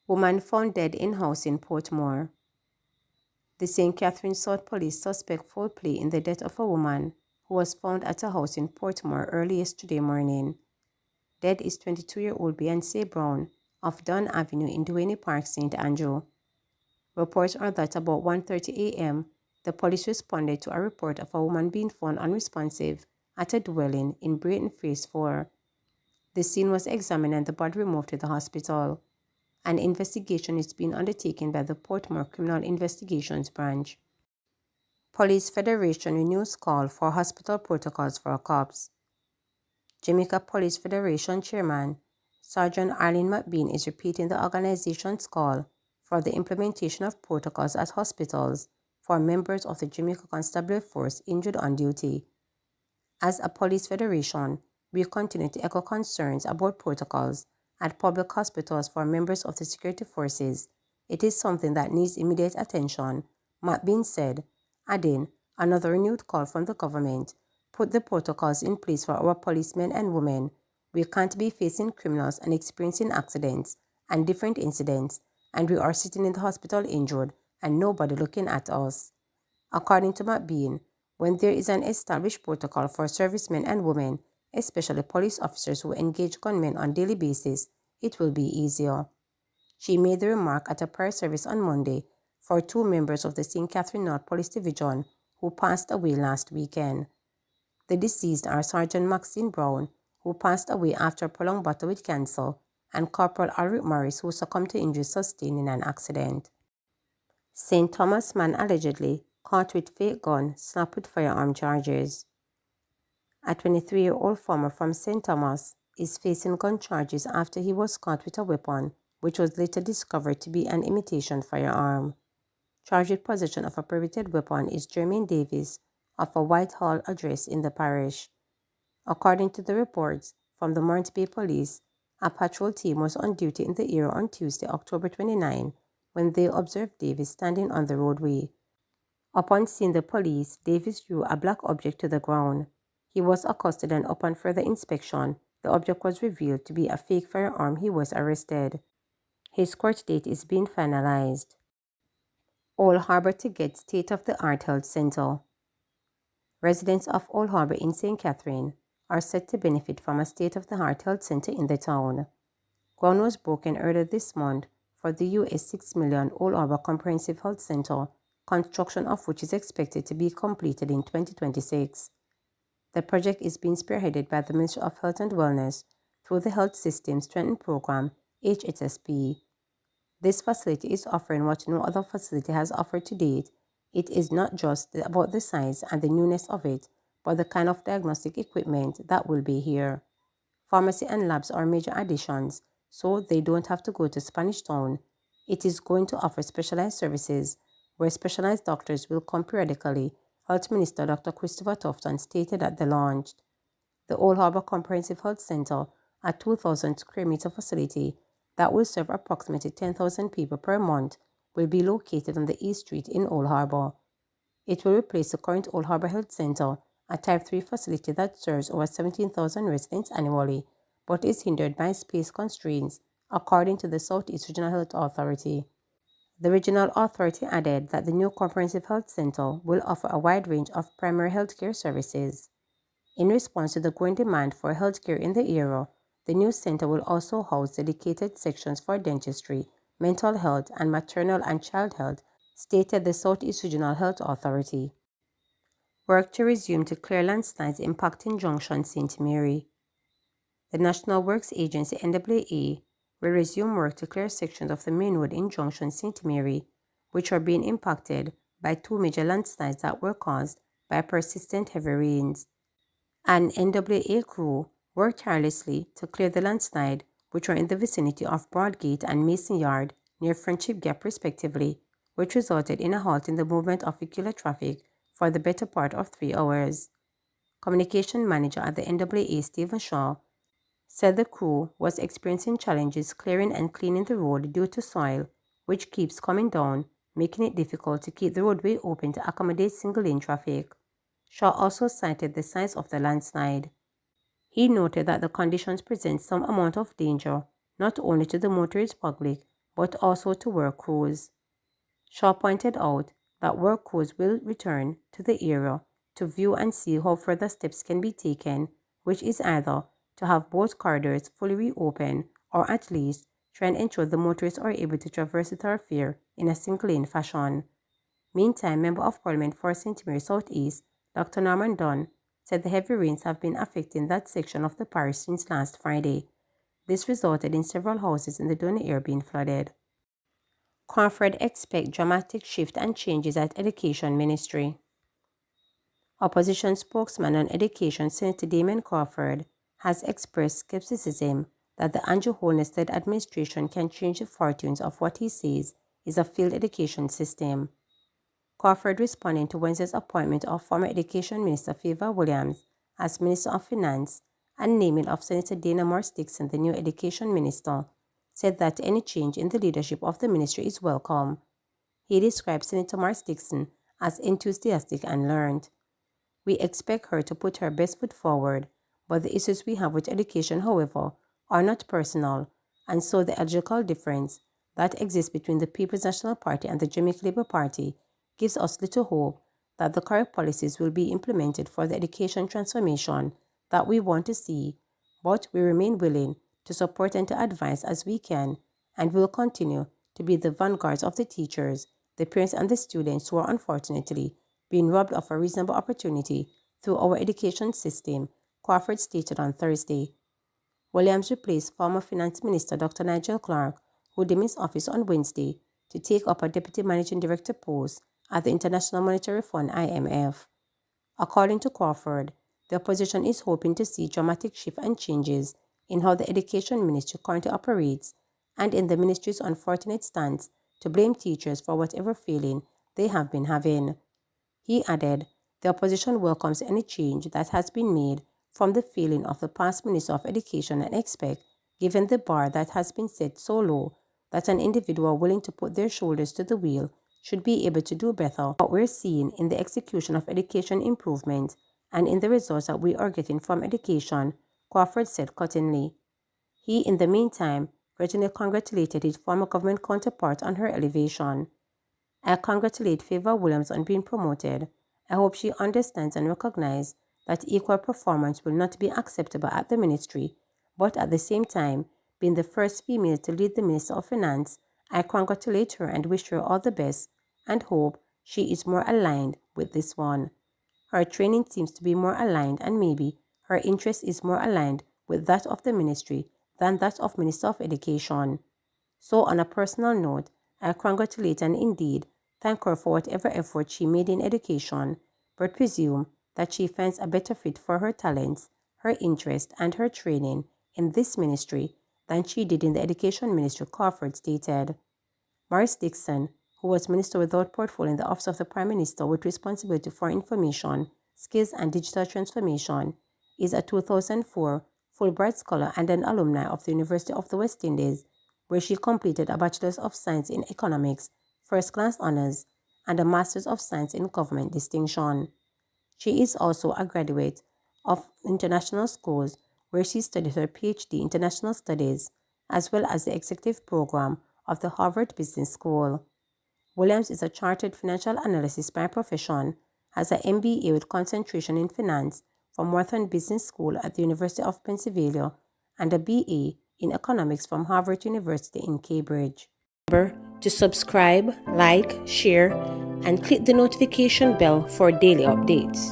Woman found dead in house in Portmore. The St. Catherine South Police suspect foul play in the death of a woman who was found at a house in Portmore early yesterday morning. Dead is 22-year-old Beyonce Brown of Dunn Avenue in Duane Park, St. Andrew. Reports are that about 1:30 a.m., the police responded to a report of a woman being found unresponsive at a dwelling in Brayton Phase 4. The scene was examined and the body removed to the hospital. An investigation is being undertaken by the Portmore Criminal Investigations Branch. Police Federation renews call for hospital protocols for cops. Jamaica Police Federation Chairman Sergeant Arlene McBean is repeating the organization's call for the implementation of protocols at hospitals for members of the Jamaica Constabulary Force injured on duty. As a police federation, we continue to echo concerns about protocols at public hospitals for members of the security forces. It is something that needs immediate attention, McBean said, adding, another renewed call from the government. Put the protocols in place for our policemen and women. We can't be facing criminals and experiencing accidents and different incidents, and we are sitting in the hospital injured and nobody looking at us. According to McBean, when there is an established protocol for servicemen and women, especially police officers who engage gunmen on a daily basis, it will be easier. She made the remark at a prayer service on Monday for two members of the St. Catherine North Police Division who passed away last weekend. The deceased are Sergeant Maxine Brown, who passed away after a prolonged battle with cancer, and Corporal Alric Morris, who succumbed to injuries sustained in an accident. St. Thomas man allegedly caught with fake gun, snapped with firearm charges. A 23-year-old farmer from St. Thomas is facing gun charges after he was caught with a weapon, which was later discovered to be an imitation firearm. Charged with possession of a prohibited weapon is Jermaine Davis of a Whitehall address in the parish. According to the reports from the Morant Bay Police, a patrol team was on duty in the area on Tuesday, October 29, when they observed Davis standing on the roadway. Upon seeing the police, Davis drew a black object to the ground. He was accosted, and upon further inspection, the object was revealed to be a fake firearm. He was arrested. His court date is being finalized. Old Harbour to get state-of-the-art health center. Residents of Old Harbour in St. Catherine are set to benefit from a state-of-the-art health center in the town. Ground was broken earlier this month for the US $6 million Old Harbour Comprehensive Health Center, construction of which is expected to be completed in 2026. The project is being spearheaded by the Ministry of Health and Wellness through the Health System Strengthening Program, HSSP. This facility is offering what no other facility has offered to date. It is not just about the size and the newness of it, but the kind of diagnostic equipment that will be here. Pharmacy and labs are major additions, so they don't have to go to Spanish Town. It is going to offer specialized services, where specialized doctors will come periodically, Health Minister Dr. Christopher Tufton stated at the launch. The Old Harbour Comprehensive Health Center, a 2,000 square meter facility that will serve approximately 10,000 people per month, will be located on the East Street in Old Harbour. It will replace the current Old Harbour Health Center, a Type 3 facility that serves over 17,000 residents annually, but is hindered by space constraints, according to the Southeast Regional Health Authority. The regional authority added that the new comprehensive health center will offer a wide range of primary healthcare services. In response to the growing demand for healthcare in the area, the new center will also house dedicated sections for dentistry, mental health, and maternal and child health, stated the Southeast Regional Health Authority. Work to resume to clear landslides impacting Junction St Mary. The National Works Agency NAA will resume work to clear sections of the main road in Junction St Mary, which are being impacted by two major landslides that were caused by persistent heavy rains. An NAA crew worked tirelessly to clear the landslide, which are in the vicinity of Broadgate and Mason Yard near Friendship Gap respectively, which resulted in a halt in the movement of vehicular traffic for the better part of 3 hours. Communication manager at the NAA, Stephen Shaw, said the crew was experiencing challenges clearing and cleaning the road due to soil, which keeps coming down, making it difficult to keep the roadway open to accommodate single-lane traffic. Shaw also cited the size of the landslide. He noted that the conditions present some amount of danger not only to the motorist public but also to work crews. Shaw pointed out that work crews will return to the area to view and see how further steps can be taken, which is either to have both corridors fully reopened or at least try and ensure the motorists are able to traverse the thoroughfare in a single-lane fashion. Meantime, Member of Parliament for St Mary South East, Dr. Norman Dunn, said the heavy rains have been affecting that section of the parish since last Friday. This resulted in several houses in the Dunn area being flooded. Crawford expects dramatic shift and changes at Education Ministry. Opposition spokesman on education Senator Damon Crawford has expressed skepticism that the Andrew Holness-led administration can change the fortunes of what he says is a failed education system. Crawford, responding to Wednesday's appointment of former Education Minister Favor Williams as Minister of Finance and naming of Senator Dana Morse Dixon the new Education Minister, said that any change in the leadership of the ministry is welcome. He described Senator Morse Dixon as enthusiastic and learned. We expect her to put her best foot forward, but the issues we have with education, however, are not personal, and so the ideological difference that exists between the People's National Party and the Jamaica Labour Party gives us little hope that the correct policies will be implemented for the education transformation that we want to see, but we remain willing to support and to advise as we can, and will continue to be the vanguards of the teachers, the parents and the students who are unfortunately being robbed of a reasonable opportunity through our education system, Crawford stated on Thursday. Williams replaced former Finance Minister Dr. Nigel Clark, who dismissed office on Wednesday to take up a Deputy Managing Director post at the International Monetary Fund (IMF). According to Crawford, the opposition is hoping to see dramatic shift and changes in how the Education Ministry currently operates and in the ministry's unfortunate stance to blame teachers for whatever failing they have been having. He added, the opposition welcomes any change that has been made from the failing of the past Minister of Education and expect, given the bar that has been set so low, that an individual willing to put their shoulders to the wheel should be able to do better. What we're seeing in the execution of education improvement and in the results that we are getting from education, Crawford said cuttingly. He, in the meantime, grudgingly congratulated his former government counterpart on her elevation. I congratulate Favor Williams on being promoted. I hope she understands and recognizes that equal performance will not be acceptable at the ministry, but at the same time, being the first female to lead the Minister of Finance, I congratulate her and wish her all the best and hope she is more aligned with this one. Her training seems to be more aligned and maybe her interest is more aligned with that of the ministry than that of Minister of Education. So on a personal note, I congratulate and indeed thank her for whatever effort she made in education, but presume that she finds a better fit for her talents, her interest, and her training in this ministry than she did in the Education Ministry, Crawford stated. Morris Dixon, who was Minister without portfolio in the Office of the Prime Minister with responsibility for information, skills, and digital transformation, is a 2004 Fulbright Scholar and an alumni of the University of the West Indies, where she completed a Bachelor's of Science in Economics, first-class honors, and a Master's of Science in Government distinction. She is also a graduate of international schools where she studied her PhD in International Studies, as well as the executive program of the Harvard Business School. Williams is a chartered financial analyst by profession, has an MBA with concentration in finance from Wharton Business School at the University of Pennsylvania, and a BA in economics from Harvard University in Cambridge. Remember to subscribe, like, share, and click the notification bell for daily updates.